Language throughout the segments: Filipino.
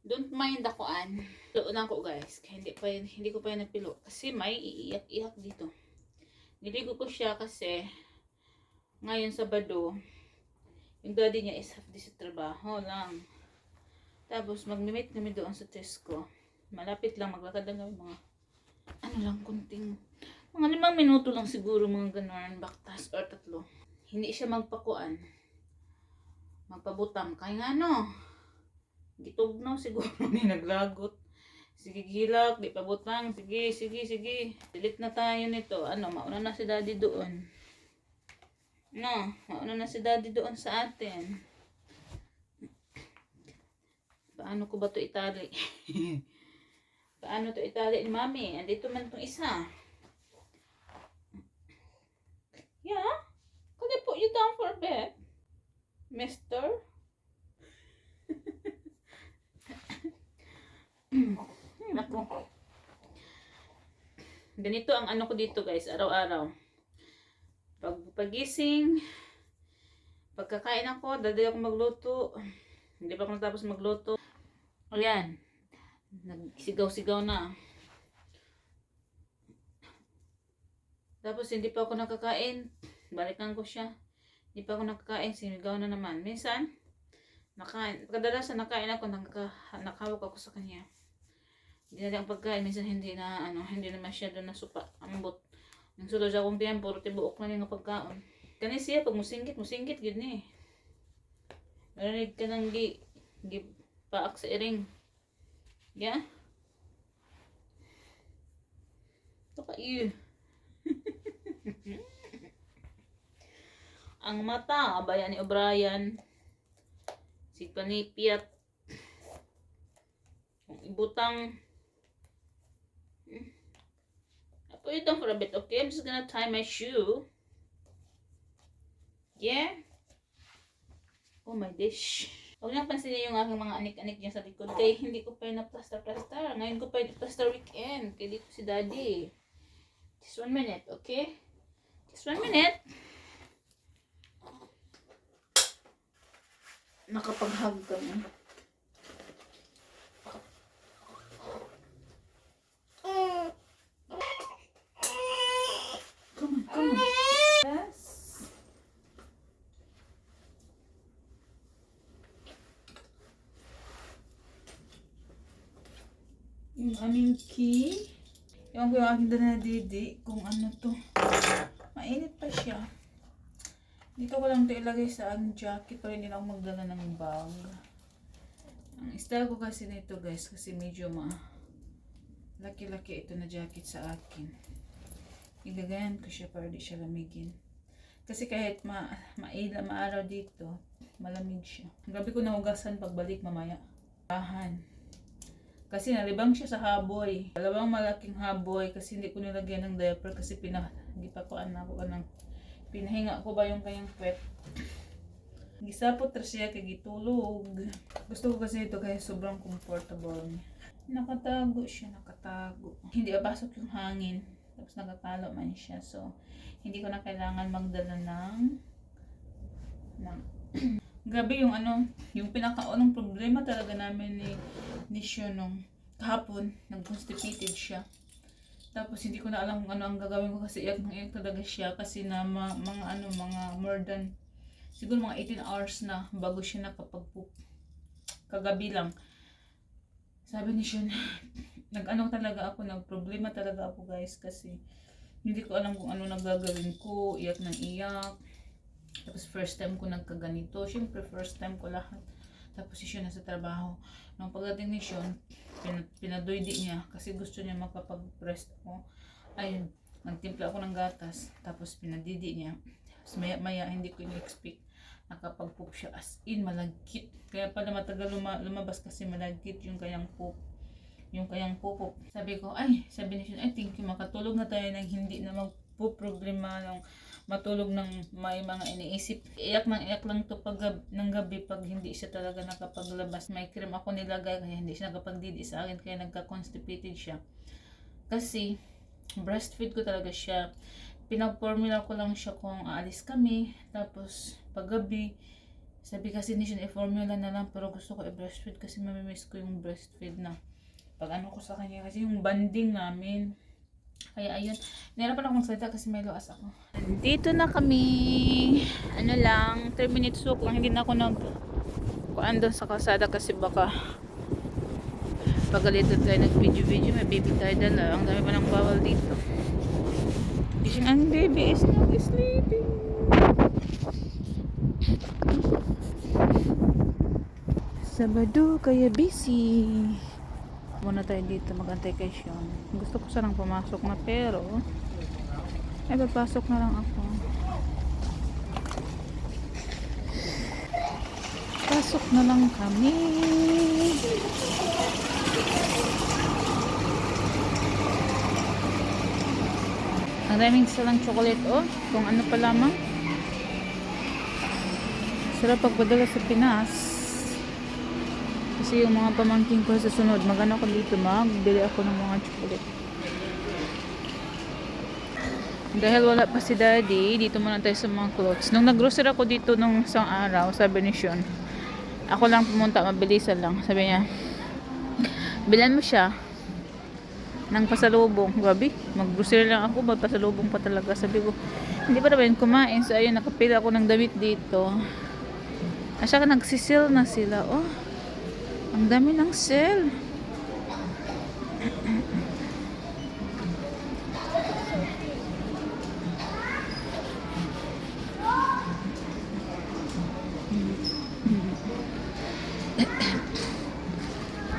Don't mind ako an. Pilo na ako guys. Kaya hindi ko pa yan napilo. Kasi may iiyak-iyak dito. Niligo ko siya kasi ngayon Sabado, yung daddy niya is half day sa trabaho lang. Tapos mag-meet kami doon sa Tesco. Malapit lang, maglakad lang kami mga ano lang, kunting mga 5 minuto lang siguro, mga ganon, baktas or 3. Hindi siya magpakuan, magpabutang. Kaya nga no, gitugnaw siguro ni naglagot. Sige gilak, di pa butang. Sige, sige, sige. Delete na tayo nito. Ano, mauna na si daddy doon. No, mauna na si daddy doon sa atin. Paano ko ba to itali? Paano to itali ni mami? Andito man tong isa. Yeah? Could I put you down for a bit? Mister? Naku. Ganito ang ano ko dito guys, araw-araw. Pagising, pagkakain ako, dadali ako magluto. Hindi pa ako natapos magluto. Ayan. Nagsigaw-sigaw na. Tapos hindi pa ako nakakain. Balikan ko siya. Hindi pa ako nakakain. Sinigaw na naman. Minsan, kadalasan nakain ako, nakahawak ako sa kanya. Hindi na ang pagkain. Minsan hindi na, hindi na masyado na supa. Ambot. Nang sulod sa akong tiyan, puro tibuok na yung pagkaon. Kani siya, pag musingkit, gid ni. Narinig ka ng paak sa iring. Yeah? Look at you. Ang mata, abaya ni O'Brien. Si Panipiat. Kung ibutang. I put it down for a bit, okay? I'm just gonna tie my shoe. Yeah? Oh my dish. Huwag nang pansinin yung aking mga anik-anik dyan sa likod. Kaya hindi ko pa na plaster-plaster. Ngayon ko pa plaster weekend. Kaya dito si daddy. Just 1 minute, okay? Just 1 minute. Nakapag-hug kami. Come on. Yes. Yung aming key. Yung ko yung aking dala na didi. Kung ano to. Mainit pa siya. Dito ko lang ito ilagay sa aking jacket para hindi na ako magdala ng bag. Ang style ko kasi nito guys, kasi medyo laki-laki ito na jacket sa akin. Ilagayan ko siya para di siya lamigin. Kasi kahit maaraw dito, malamig siya. Gabi ko nahugasan pagbalik mamaya. Bahan. Kasi nalibang siya sa haboy. Dalawang malaking haboy kasi hindi ko nilagyan ng diaper kasi gipakuan na ako ng pinahinga ko ba yung kayang pet. Gisapot siya kay gitulog. Gusto ko kasi ito kasi sobrang comfortable niya. Nakatago siya, nakatago. Hindi apasok yung hangin. Tapos nakatalo man siya. So, hindi ko na kailangan magdala ng grabe yung yung pinakaunang problema talaga namin ni Shio nung kahapon, nag-constipated siya. Tapos hindi ko na alam kung ano ang gagawin ko kasi iyak talaga siya kasi na mga more than siguro mga 18 hours na bago siya nakapag-poop. Kagabi lang. Sabi ni Shio, talaga ako, nagproblema talaga ako guys kasi hindi ko alam kung ano nagagawin ko, iyak ng iyak. Tapos first time ko nagkaganito. Siyempre first time ko lahat. Tapos si Sean nasa trabaho. Nung pagdating ni Sean, pinadoydi niya kasi gusto niya makapag-breast ako. Ayun, nagtimpla ako ng gatas. Tapos pinadidi niya. Tapos maya hindi ko in-expect. Nakapag-poop siya as in malagkit. Kaya pala matagal lumabas kasi malagkit yung kayang poop. Yung kayang poop. Sabi ni Sean, thank you, makatulog na tayo ng hindi na magpo-problema ng matulog ng may mga iniisip. Iyak lang to ng gabi pag hindi siya talaga nakapaglabas. May cream ako nilagay kaya hindi siya nakapagdidi sa akin kaya nagka-constipated siya. Kasi breastfeed ko talaga siya. Pinag-formula ko lang siya kung aalis kami. Tapos pag gabi Sabi kasi ni Sean, formula na lang, pero gusto ko i-breastfeed kasi mamimiss ko yung breastfeed na pag ano ko sa kanya, kasi yung banding namin. Kaya ayun, nahirapan ako magsalita kasi may loas ako. Dito na kami. Ano lang, 3 minutes walk lang. Hindi na ako kuan doon sa kalsada kasi baka pagalitan tayo nag-video-video. May baby tayo dala. Ang dami pa ng bawal dito. Ang baby is not sleeping. Sabado kaya busy. Muna tayo dito magantay kay Sean. Gusto ko sanang pumasok na pero ay papasok na lang ako. Pasok na lang kami. Ang daming salang chocolate kung ano pa lamang. Sarap pagpadala sa Pinas. Kasi yung mga pamangking ko sa sunod, magano ko dito, magbili ako ng mga chocolate. Dahil wala pa si Daddy, dito muna tayo sa mga clothes. Nung nag-grocery ako dito nung isang araw, sabi ni Sean, ako lang pumunta, mabilisan lang. Sabi niya, bilan mo siya ng pasalubong. Gabi, mag-grocery lang ako, pasalubong pa talaga. Sabi ko, hindi pa naman kumain. So ayun, nakapila ako ng damit dito. Asya ka nagsisil na sila, ang dami ng sale.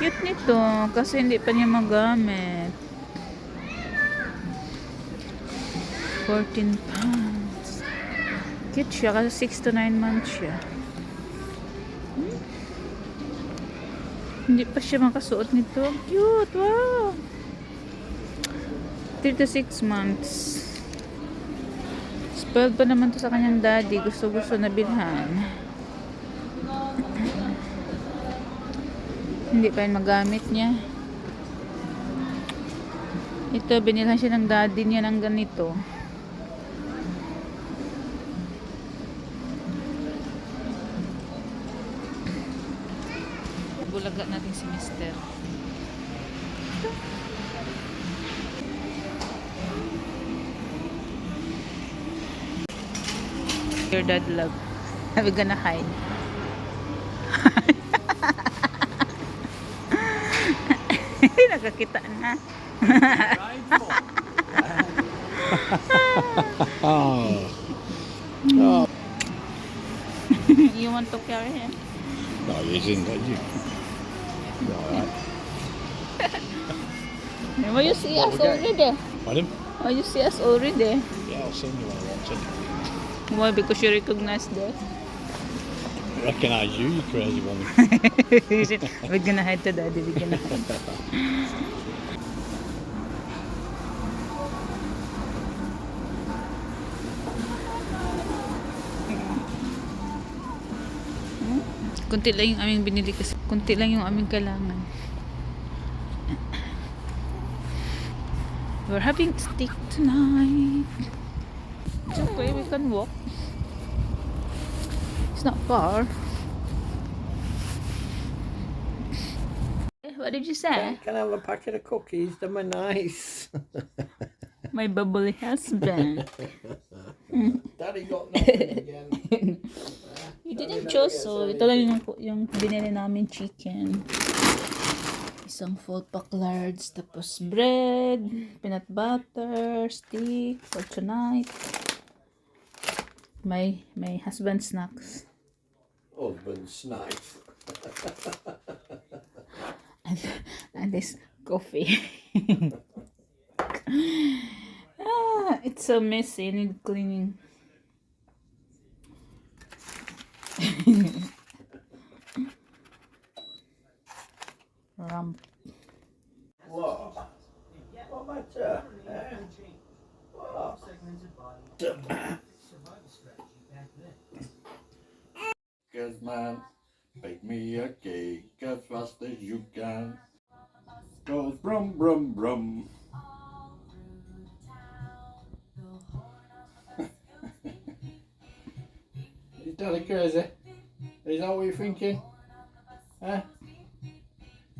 Cute nito kasi hindi pa niya magamit. 14 pounds. Cute siya kasi 6 to 9 months siya. Hindi pa siya makasuot nito. Cute, wow. 3 to 6 months. Spoiled pa naman to sa kanyang daddy. Gusto na bilhan. Hindi pa yun magamit niya. Ito, binilhan siya ng daddy niya ng ganito. Bulaga natin si Mister. Your dad love. We're gonna hide. Nakakita na. You want to carry him? No, he isn't, got you. Alright. Well, you see us already. Pardon? Oh, you see us already. Yeah, I'll send you one watching. Why? Because you recognize that. I recognise you, you crazy woman. We're gonna hide to daddy. We're gonna hide. Kunti lang yung aming binili kasi kunti lang yung aming kailangan. We're having steak tonight. It's okay, we can walk. It's not far. What did you say? Can I have a packet of cookies? They're my nice. My bubbly husband. Daddy got nothing again. You didn't choose, so ito lang yung binili namin chicken. Isang full pack large, tapos bread, peanut butter, steak for tonight. My husband snacks. Husband snacks. and this coffee. It's so messy, need cleaning. Rump. What? What matter? What? Cause man, bake me a cake as fast as you can. Goes brum brum brum. You totally crazy.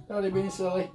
Sorry, being silly.